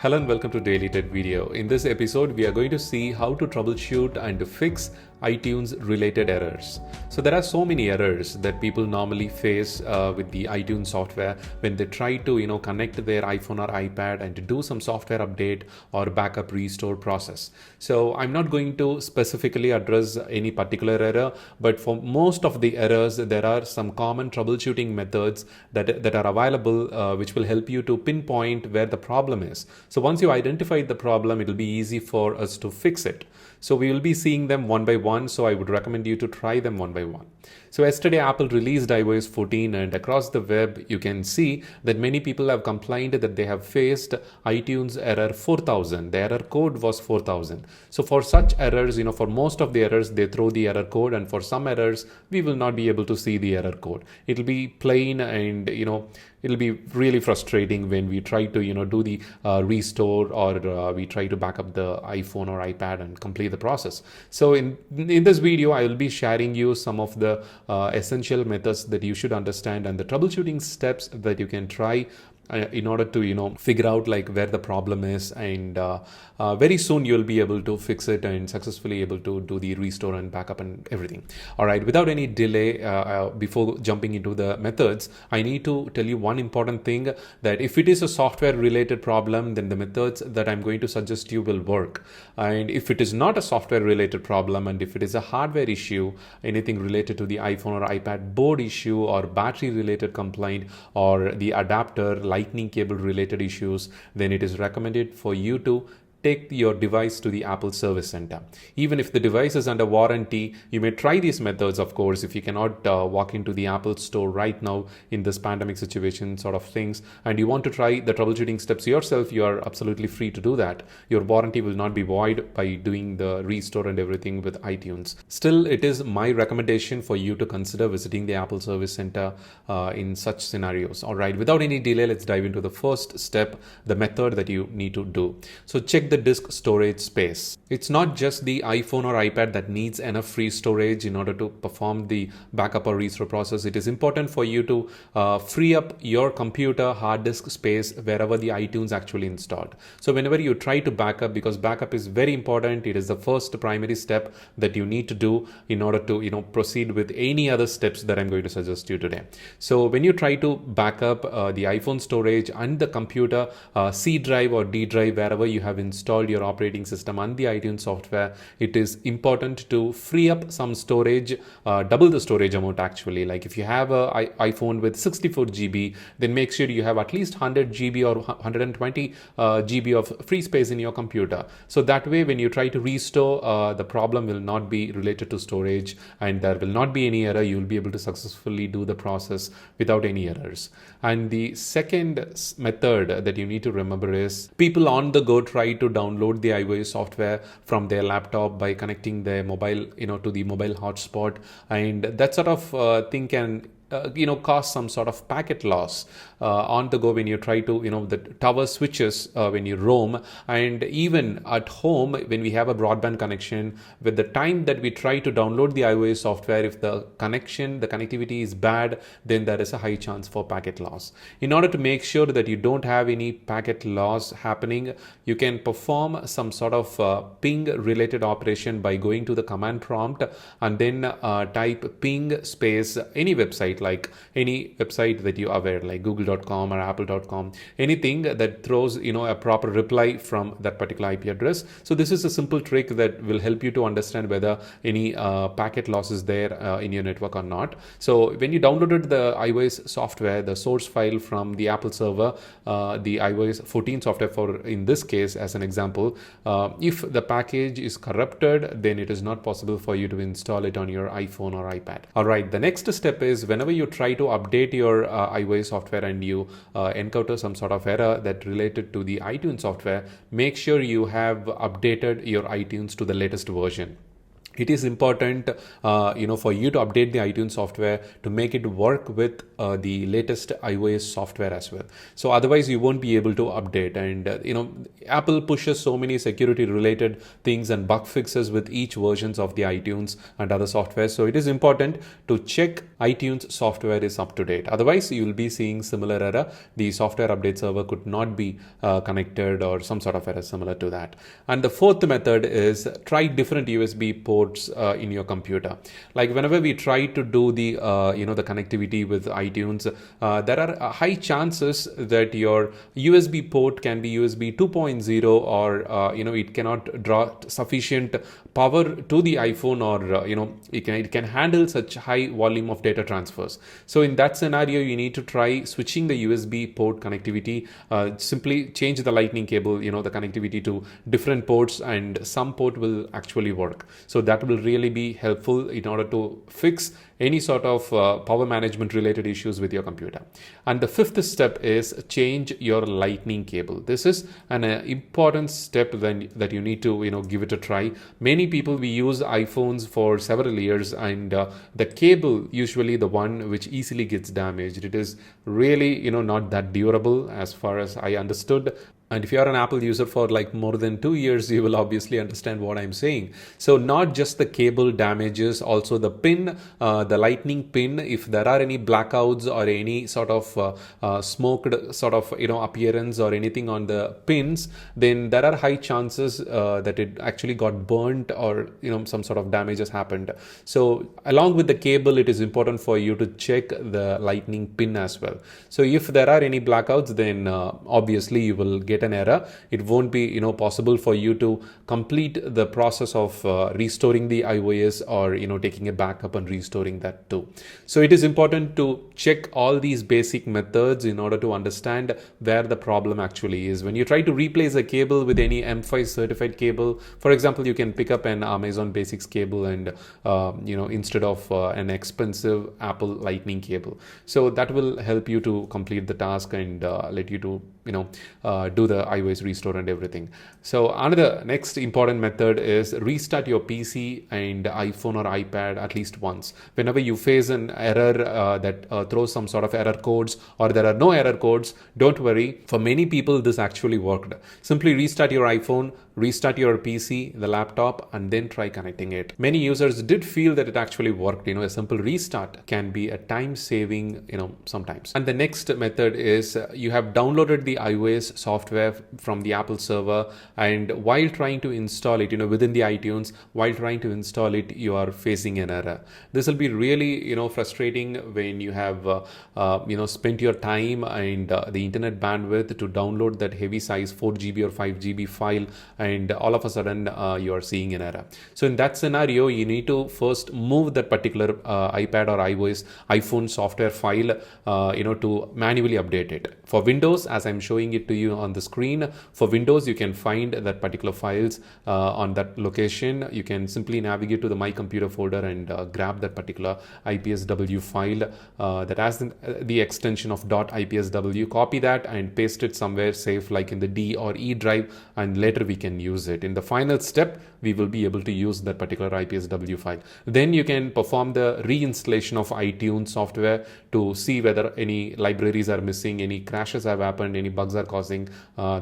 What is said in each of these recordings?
Hello and welcome to Daily Tech Video. In this episode, we are going to see how to troubleshoot and fix iTunes related errors. So there are so many errors that people normally face with the iTunes software when they try to connect their iPhone or iPad and to do some software update or backup restore process. So I'm not going to specifically address any particular error, but for most of the errors, there are some common troubleshooting methods that are available which will help you to pinpoint where the problem is. So once you identify the problem, it will be easy for us to fix it. So we will be seeing them one by one. So I would recommend you to try them one by one. So yesterday, Apple released iOS 14, and across the web, you can see that many people have complained that they have faced iTunes error 4000. The error code was 4000. So for such errors, for most of the errors, they throw the error code, and for some errors, we will not be able to see the error code. It'll be plain, and it'll be really frustrating when we try to do the restore or we try to back up the iPhone or iPad and complete the process. So in this video, I will be sharing you some of the essential methods that you should understand and the troubleshooting steps that you can try in order to figure out like where the problem is, and very soon you'll be able to fix it and successfully able to do the restore and backup and everything. All right, without any delay, before jumping into the methods, I need to tell you one important thing, that if it is a software related problem, then the methods that I'm going to suggest you will work. And if it is not a software related problem, and if it is a hardware issue, anything related to the iPhone or iPad board issue or battery related complaint or the adapter lightning cable related issues, then it is recommended for you to take your device to the Apple Service Center. Even if the device is under warranty, you may try these methods, of course, if you cannot walk into the Apple store right now in this pandemic situation sort of things, and you want to try the troubleshooting steps yourself, you are absolutely free to do that. Your warranty will not be void by doing the restore and everything with iTunes. Still, it is my recommendation for you to consider visiting the Apple Service Center in such scenarios. All right, without any delay, let's dive into the first step, the method that you need to do. So check the disk storage space. It's not just the iPhone or iPad that needs enough free storage in order to perform the backup or restore process. It is important for you to free up your computer hard disk space wherever the iTunes actually installed. So whenever you try to backup, because backup is very important, it is the first primary step that you need to do in order to proceed with any other steps that I'm going to suggest you today. So when you try to backup the iPhone storage and the computer C drive or D drive, wherever you have installed your operating system and the iTunes software, it is important to free up some storage, double the storage amount actually. Like if you have an iPhone with 64 GB, then make sure you have at least 100 GB or 120 GB of free space in your computer. So that way, when you try to restore, the problem will not be related to storage and there will not be any error. You will be able to successfully do the process without any errors. And the second method that you need to remember is people on the go try to download the iOS software from their laptop by connecting their mobile to the mobile hotspot, and that sort of thing can cause some sort of packet loss on the go when you try to the tower switches when you roam, and even at home when we have a broadband connection, with the time that we try to download the iOS software, if the connectivity is bad, then there is a high chance for packet loss. In order to make sure that you don't have any packet loss happening, you can perform some sort of ping related operation by going to the command prompt and then type ping space any website, like any website that you are aware, like google.com or apple.com, anything that throws a proper reply from that particular IP address. So this is a simple trick that will help you to understand whether any packet loss is there in your network or not. So when you downloaded the iOS software, the source file from the Apple server, the iOS 14 software for in this case as an example, if the package is corrupted, then it is not possible for you to install it on your iPhone or iPad. All right, the next step is whenever you try to update your iOS software and you encounter some sort of error that related to the iTunes software, make sure you have updated your iTunes to the latest version. it is important for you to update the iTunes software to make it work with the latest iOS software as well. So otherwise you won't be able to update. And Apple pushes so many security related things and bug fixes with each versions of the iTunes and other software. So it is important to check iTunes software is up to date. Otherwise you will be seeing similar error. The software update server could not be connected, or some sort of error similar to that. And the fourth method is try different USB ports in your computer. Like whenever we try to do the the connectivity with iTunes, there are high chances that your USB port can be USB 2.0, or it cannot draw sufficient power to the iPhone, or it can handle such high volume of data transfers. So in that scenario, you need to try switching the USB port connectivity. Simply change the lightning cable, the connectivity to different ports, and some port will actually work. So that will really be helpful in order to fix any sort of power management related issues with your computer. And the fifth step is change your lightning cable. This is an important step that you need to give it a try. Many people, we use iPhones for several years, and the cable, usually the one which easily gets damaged, it is really not that durable as far as I understood. And if you are an Apple user for like more than 2 years, you will obviously understand what I'm saying. So not just the cable damages, also the pin, the lightning pin. If there are any blackouts or any sort of smoked sort of appearance or anything on the pins, then there are high chances that it actually got burnt, or some sort of damage has happened. So along with the cable, it is important for you to check the lightning pin as well. So if there are any blackouts, then obviously you will get an error. It won't be possible for you to complete the process of restoring the iOS, or taking a backup and restoring that too. So it is important to check all these basic methods in order to understand where the problem actually is. When you try to replace a cable with any M5 certified cable, for example, you can pick up an Amazon Basics cable and instead of an expensive Apple Lightning cable. So that will help you to complete the task and let you to do the iOS restore and everything. So another next important method is restart your PC and iPhone or iPad at least once. Whenever you face an error that throws some sort of error codes, or there are no error codes, don't worry. For many people, this actually worked. Simply restart your iPhone, restart your PC, the laptop, and then try connecting it. Many users did feel that it actually worked. A simple restart can be a time saving, sometimes. And the next method is you have downloaded the iOS software from the Apple server, and while trying to install it, within the iTunes, while trying to install it, you are facing an error. This will be really, frustrating when you have, spent your time and the internet bandwidth to download that heavy size 4 GB or 5 GB file, and all of a sudden you are seeing an error. So in that scenario, you need to first move that particular iPad or iPhone software file, to manually update it. For Windows, as I'm showing it to you on the screen, for Windows, you can find that particular files on that location. You can simply navigate to the My Computer folder and grab that particular iPSW file that has the extension of .ipsw. Copy that and paste it somewhere safe, like in the D or E drive, and later we can use it. In the final step, we will be able to use that particular iPSW file. Then you can perform the reinstallation of iTunes software to see whether any libraries are missing, any crashes have happened, any bugs are causing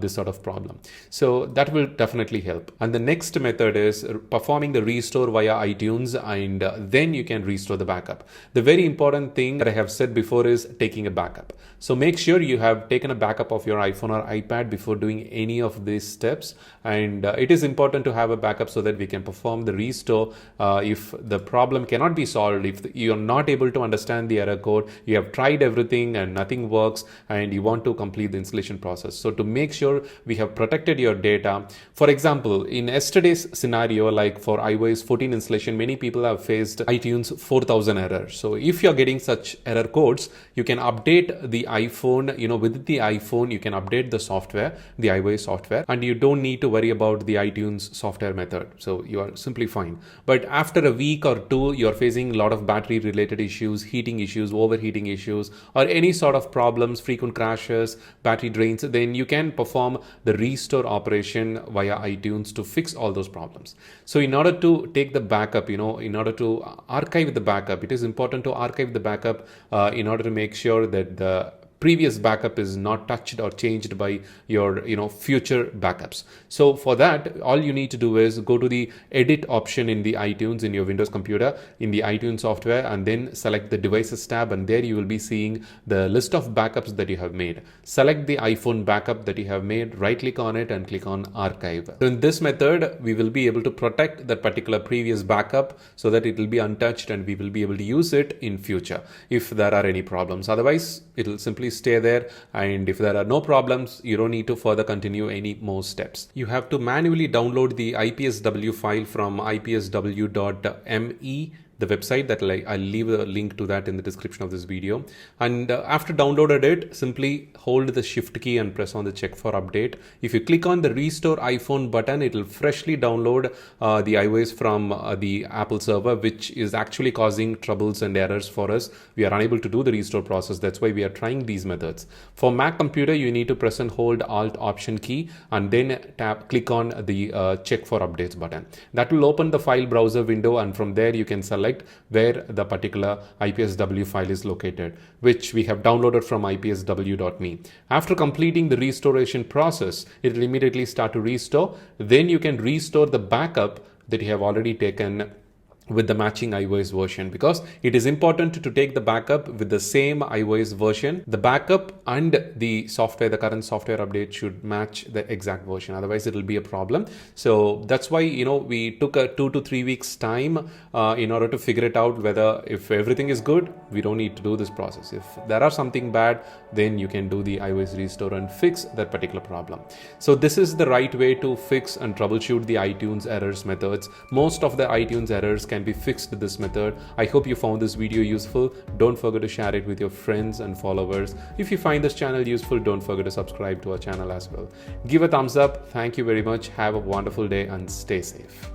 this sort of problem. So that will definitely help. And the next method is performing the restore via iTunes, and then you can restore the backup. The very important thing that I have said before is taking a backup. So make sure you have taken a backup of your iPhone or iPad before doing any of these steps. And it is important to have a backup so that we can perform the restore if the problem cannot be solved, if you are not able to understand the error code, you have tried everything and nothing works, and you want to complete the installation process. So to make sure we have protected your data, for example, in yesterday's scenario, like for iOS 14 installation, many people have faced iTunes 4000 errors. So if you're getting such error codes, you can update the iPhone, with the iPhone, you can update the software, the iOS software, and you don't need to worry about the iTunes software method. So you are simply fine. But after a week or two, you're facing a lot of battery related issues, heating issues, overheating issues, or any sort of problems, frequent crashes, battery battery drains, then you can perform the restore operation via iTunes to fix all those problems. So in order to take the backup, in order to archive the backup, it is important to archive the backup in order to make sure that the previous backup is not touched or changed by your future backups. So for that, all you need to do is go to the edit option in the iTunes in your Windows computer, in the iTunes software, and then select the devices tab, and there you will be seeing the list of backups that you have made. Select the iPhone backup that you have made, right click on it and click on archive. So in this method, we will be able to protect that particular previous backup so that it will be untouched and we will be able to use it in future if there are any problems. Otherwise, it will simply stay there, and if there are no problems, you don't need to further continue any more steps. You have to manually download the iPSW file from iPSW.me, the website that I'll leave a link to that in the description of this video. And after downloaded it, simply hold the shift key and press on the check for update. If you click on the restore iPhone button, it will freshly download the iOS from the Apple server, which is actually causing troubles and errors for us. We are unable to do the restore process. That's why we are trying these methods. For Mac computer, you need to press and hold Alt Option key and then click on the check for updates button. That will open the file browser window, and from there you can select where the particular iPSW file is located, which we have downloaded from iPSW.me. After completing the restoration process, it will immediately start to restore. Then you can restore the backup that you have already taken with the matching iOS version, because it is important to take the backup with the same iOS version. The backup and the current software update should match the exact version, otherwise it will be a problem. So that's why we took a 2 to 3 weeks time in order to figure it out, whether if everything is good, we don't need to do this process. If there are something bad, then you can do the iOS restore and fix that particular problem. So this is the right way to fix and troubleshoot the iTunes errors methods. Most of the iTunes errors can be fixed with this method. I hope you found this video useful. Don't forget to share it with your friends and followers. If you find this channel useful, don't forget to subscribe to our channel as well. Give a thumbs up. Thank you very much. Have a wonderful day and stay safe.